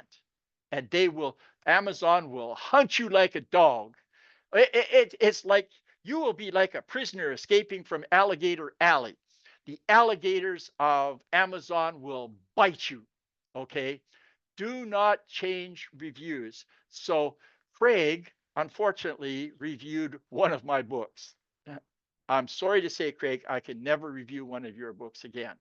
And Amazon will hunt you like a dog. It's like you will be like a prisoner escaping from Alligator Alley. The alligators of Amazon will bite you. Okay. Do not change reviews. So, Craig, unfortunately, reviewed one of my books. I'm sorry to say, Craig, I can never review one of your books again.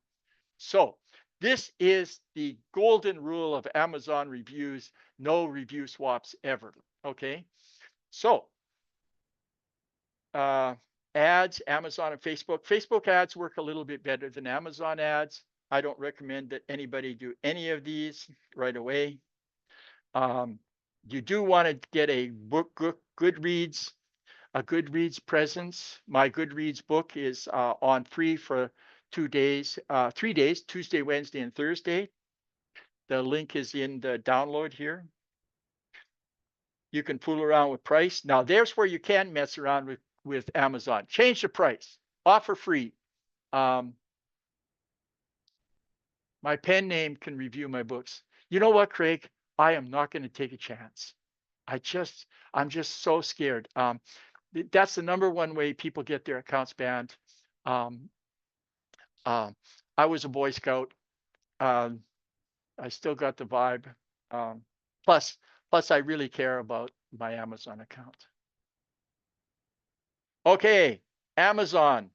So, this is the golden rule of Amazon reviews, no review swaps ever. Okay. So, ads, Amazon and Facebook. Facebook ads work a little bit better than Amazon ads. I don't recommend that anybody do any of these right away. You do want to get a book, Goodreads, a Goodreads presence. My Goodreads book is on free for 2 days, 3 days, Tuesday, Wednesday, and Thursday. The link is in the download here. You can fool around with price. Now, there's where you can mess around with Amazon. Change the price, offer free. Um, my pen name can review my books. You know what, Craig? I am not going to take a chance. I'm just so scared. That's the number one way people get their accounts banned. Um, um, I was a Boy Scout. Um, I still got the vibe. Um, plus, plus, I really care about my Amazon account. Okay, Amazon.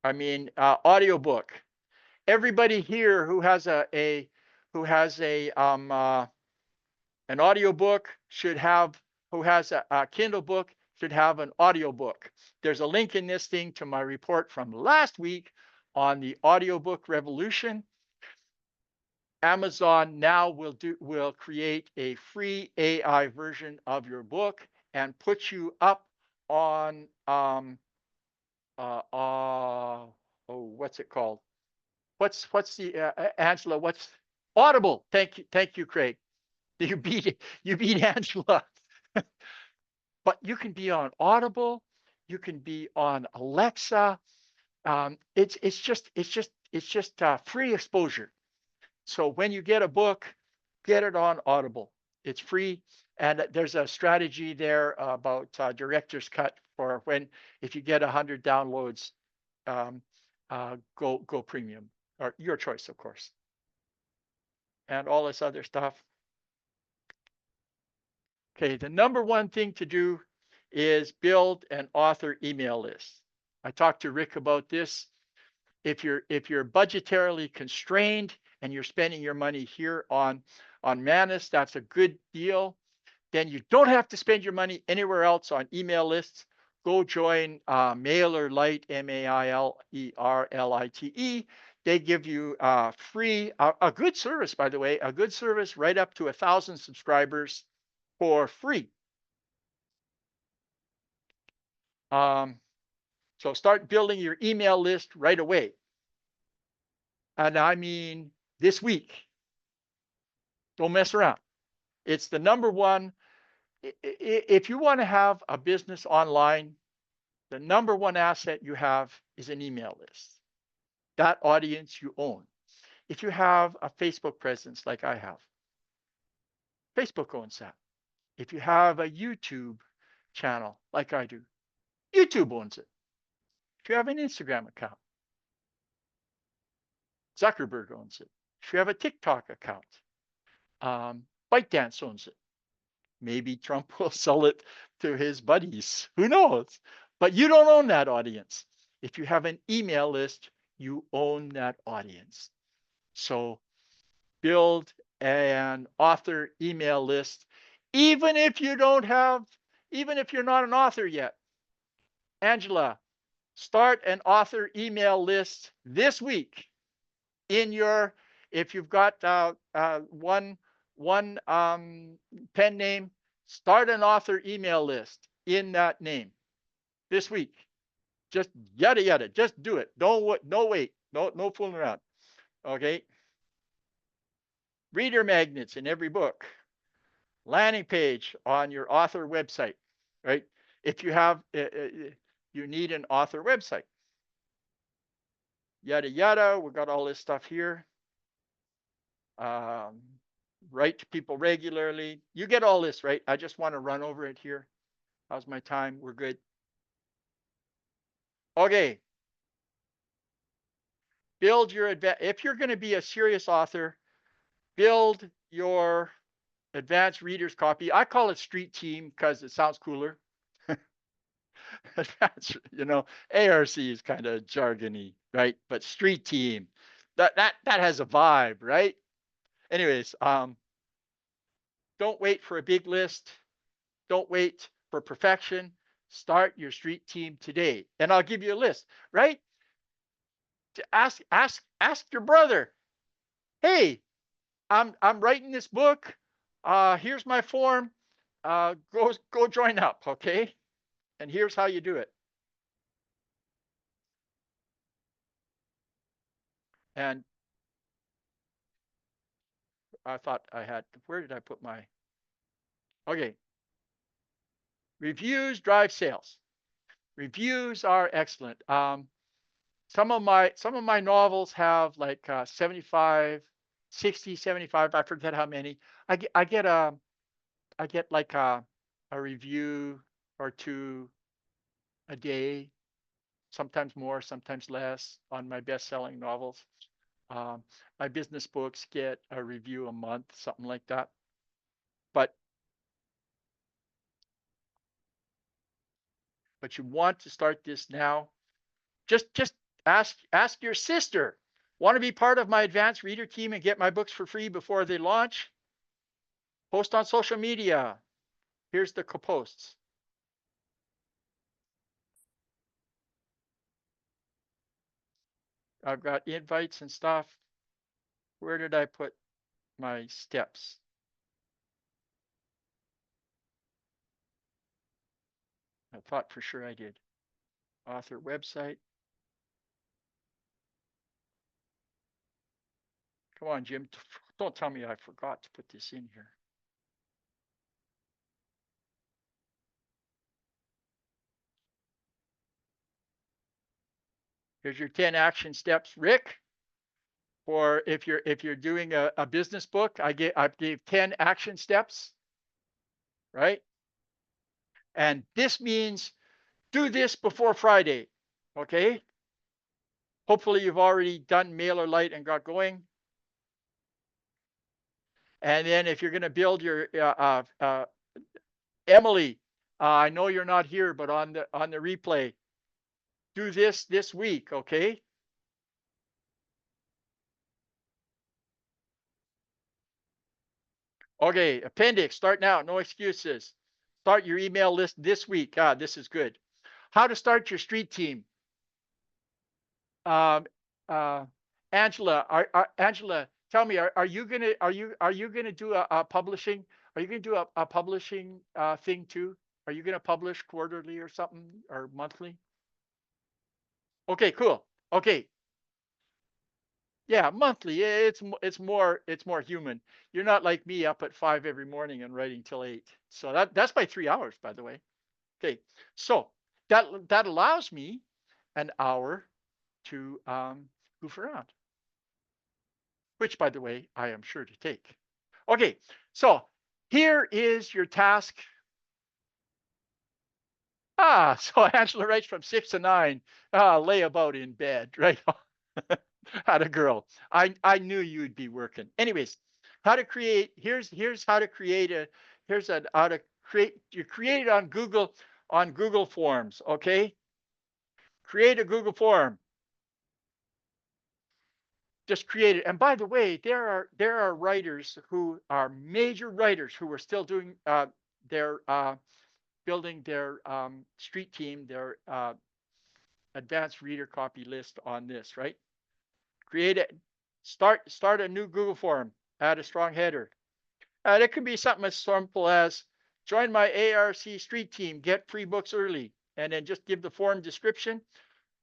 I mean, audiobook. Everybody here who has who has an audiobook should have, who has a Kindle book should have an audiobook. There's a link in this thing to my report from last week on the audiobook revolution. Amazon now will create a free AI version of your book and put you up on oh, what's it called? What's the Angela? What's Audible? Thank you, Craig. You beat Angela. But you can be on Audible, you can be on Alexa. It's just free exposure. So when you get a book, get it on Audible. It's free, and there's a strategy there about director's cut for when if you get 100 downloads, um, go premium or your choice, of course, and all this other stuff. Okay, the number one thing to do is build an author email list. I talked to Rick about this. If you're budgetarily constrained and you're spending your money here on Manus, that's a good deal. Then you don't have to spend your money anywhere else on email lists. Go join MailerLite, MailerLite. They give you free, a good service, by the way, a good service right up to 1,000 subscribers for free. Um, so start building your email list right away. And I mean this week. Don't mess around. It's the number one. If you want to have a business online, the number one asset you have is an email list. That audience you own. If you have a Facebook presence like I have, Facebook owns that. If you have a YouTube channel like I do, YouTube owns it. If you have an Instagram account, Zuckerberg owns it. If you have a TikTok account, ByteDance owns it. Maybe Trump will sell it to his buddies. Who knows? But you don't own that audience. If you have an email list, you own that audience. So build an author email list, even if you don't have, even if you're not an author yet. Angela, start an author email list this week in your, if you've got one pen name, start an author email list in that name this week. Just yada yada. Just do it. Don't wait. No fooling around. Okay. Reader magnets in every book. Landing page on your author website. Right. If you have, you need an author website. Yada yada. We got all this stuff here. Write to people regularly. You get all this, right? I just want to run over it here. How's my time? We're good. Okay. Build your if you're going to be a serious author, build your advanced reader's copy. I call it street team because it sounds cooler. Advanced, ARC is kind of jargony, right? But street team, that has a vibe, right? Anyways, don't wait for a big list. Don't wait for perfection. Start your street team today. And I'll give you a list, right? To ask your brother, hey, I'm writing this book. Here's my form. Go join up, okay? And here's how you do it. And I thought I had, where did I put my, okay, reviews drive sales. Reviews are excellent. Some of my novels have like 75, 60, 75. I forget how many. I get like a review or two a day, sometimes more, sometimes less on my best-selling novels. Um, my business books get a review a month, something like that. But you want to start this now. Just ask your sister. Want to be part of my advanced reader team and get my books for free before they launch? Post on social media. Here's the posts. I've got invites and stuff. Where did I put my steps? I thought for sure I did. Author website. Come on, Jim. Don't tell me I forgot to put this in here. Here's your 10 action steps, Rick. Or if you're doing a business book, I gave 10 action steps, right? And this means do this before Friday. Okay. Hopefully you've already done MailerLite and got going. And then if you're going to build your Emily, I know you're not here, but on the replay, do this week. Okay. Okay. Appendix. Start now. No excuses. Start your email list this week. This is good. How to start your street team. Um, uh, Angela, tell me, are you gonna do a publishing? Are you gonna do a publishing thing too? Are you gonna publish quarterly or something or monthly? Okay, cool. Okay, yeah, monthly. It's more human. You're not like me up at 5 every morning and writing till 8. So that's by 3 hours, by the way. Okay, so that allows me an hour to goof around, which, by the way, I am sure to take. Okay, so here is your task. So Angela writes from 6 to 9, lay about in bed, right? Had a girl. I knew you'd be working. Anyways, how to create, here's how to create a, here's a, how to create, you create it on Google Forms, okay? Create a Google form. Just created. And by the way, there are writers who are major writers who are still doing their building their street team, their advanced reader copy list on this, right? Create it. Start a new Google form. Add a strong header. It could be something as simple as join my ARC street team, get free books early, and then just give the form description.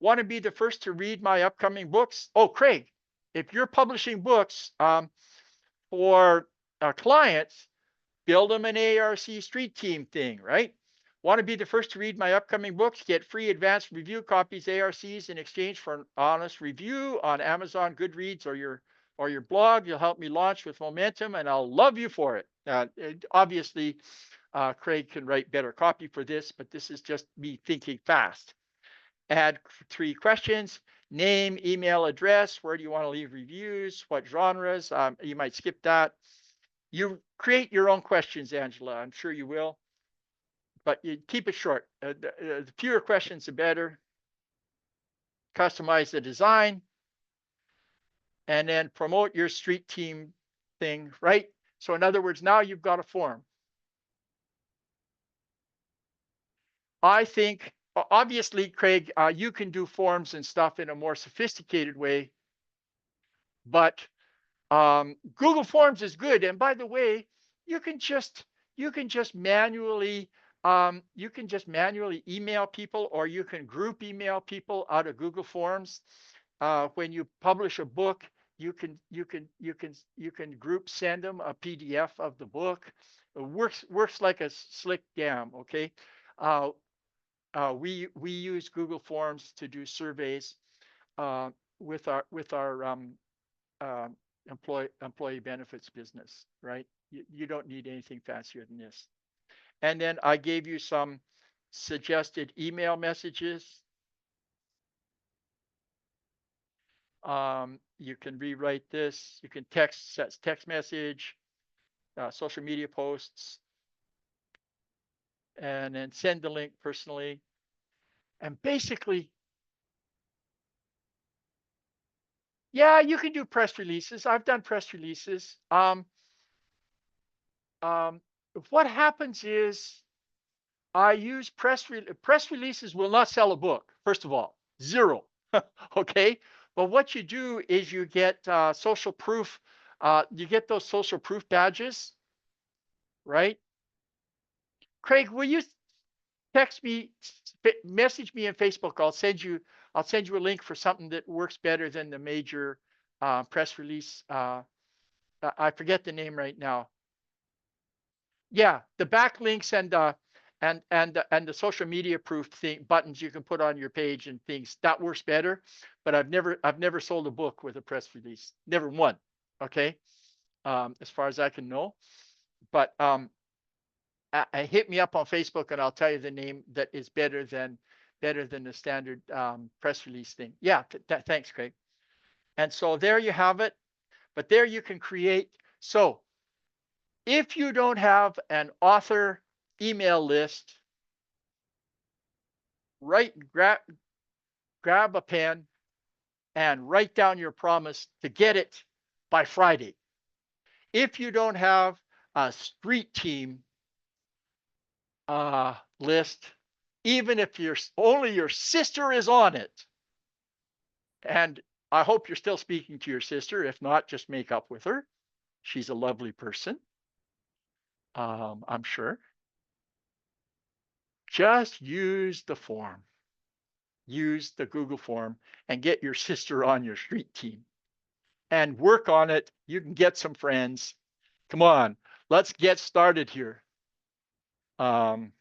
Want to be the first to read my upcoming books? Oh, Craig, if you're publishing books for clients, build them an ARC street team thing, right? Want to be the first to read my upcoming books? Get free advanced review copies, ARCs, in exchange for an honest review on Amazon, Goodreads, or your blog. You'll help me launch with momentum, and I'll love you for it. Obviously, Craig can write better copy for this, but this is just me thinking fast. Add 3 questions: name, email address, where do you want to leave reviews, what genres. You might skip that. You create your own questions, Angela. I'm sure you will, but you keep it short. The fewer questions, the better. Customize the design, and then promote your street team thing, right? So in other words, now you've got a form. I think, obviously, Craig, you can do forms and stuff in a more sophisticated way, but Google Forms is good. And by the way, you can just you can just manually email people, or you can group email people out of Google Forms. When you publish a book, you can group send them a PDF of the book. It works like a slick dam. Okay, uh, we use Google Forms to do surveys uh, with our employee benefits business, right? You don't need anything fancier than this. And then I gave you some suggested email messages. You can rewrite this. You can text message, social media posts, and then send the link personally. And basically, yeah, you can do press releases. I've done press releases. Um, what happens is I use press releases will not sell a book. First of all, zero. Okay, but what you do is you get social proof. You get those social proof badges, right? Craig, will you text me, message me in Facebook? I'll send you a link for something that works better than the major press release. I forget the name right now. Yeah, the backlinks and the social media proof thing buttons you can put on your page and things that works better. But I've never sold a book with a press release. Never one. Okay, as far as I can know. But hit me up on Facebook and I'll tell you the name that is better than the standard press release thing. Yeah, thanks, Craig. And so there you have it. But there you can create. So if you don't have an author email list, grab a pen and write down your promise to get it by Friday. If you don't have a street team list, even if only your sister is on it, and I hope you're still speaking to your sister. If not, just make up with her. She's a lovely person, I'm sure. Just use the form. Use the Google form and get your sister on your street team and work on it. You can get some friends. Come on, let's get started here. Um,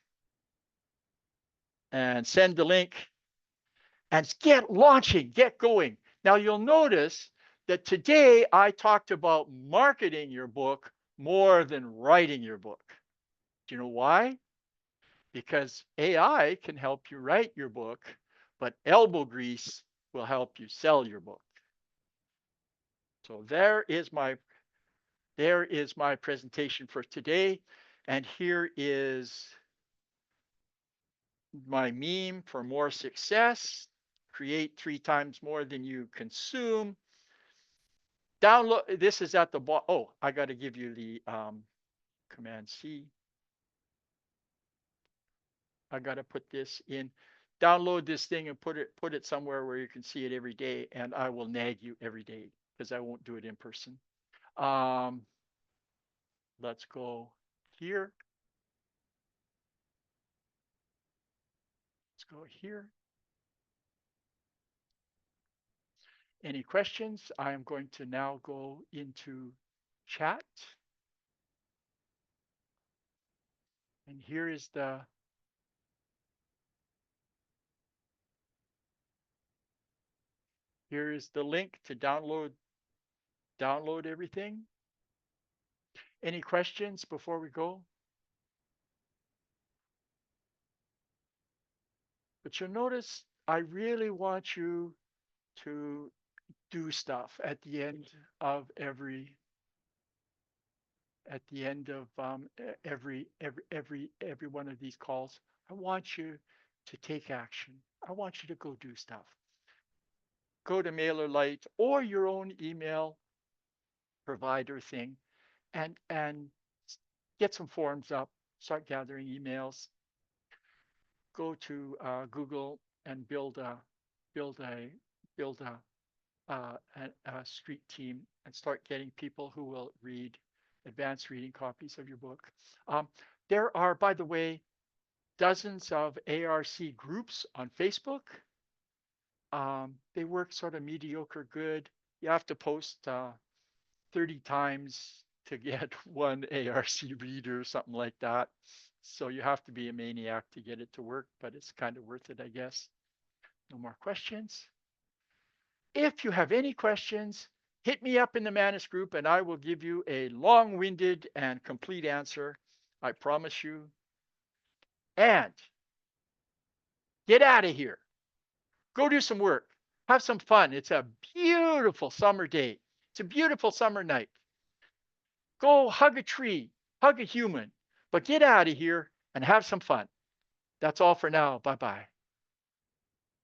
and send the link and get launching, get going. Now you'll notice that today I talked about marketing your book more than writing your book. Do you know why? Because AI can help you write your book, but elbow grease will help you sell your book. So there is my presentation for today. And here is my meme for more success. Create 3 times more than you consume. Download. This is at the bottom. Oh, I got to give you the Command C. I got to put this in. Download this thing and put it somewhere where you can see it every day, and I will nag you every day because I won't do it in person. Um, let's go here. Let's go here. Any questions? I am going to now go into chat. And here is the link to download everything. Any questions before we go? But you'll notice I really want you to do stuff at the end of every one of these calls. I want you to take action. I want you to go do stuff. Go to MailerLite or your own email provider thing and get some forms up, start gathering emails. Go to Google and build a build a street team and start getting people who will read advanced reading copies of your book. Um, there are, by the way, dozens of ARC groups on Facebook. They work sort of mediocre good. You have to post 30 times to get one ARC reader, something like that. So you have to be a maniac to get it to work, but it's kind of worth it, I guess. No more questions. If you have any questions, hit me up in the Manus group and I will give you a long winded and complete answer. I promise you. And get out of here. Go do some work. Have some fun. It's a beautiful summer day. It's a beautiful summer night. Go hug a tree, hug a human, but get out of here and have some fun. That's all for now. Bye bye.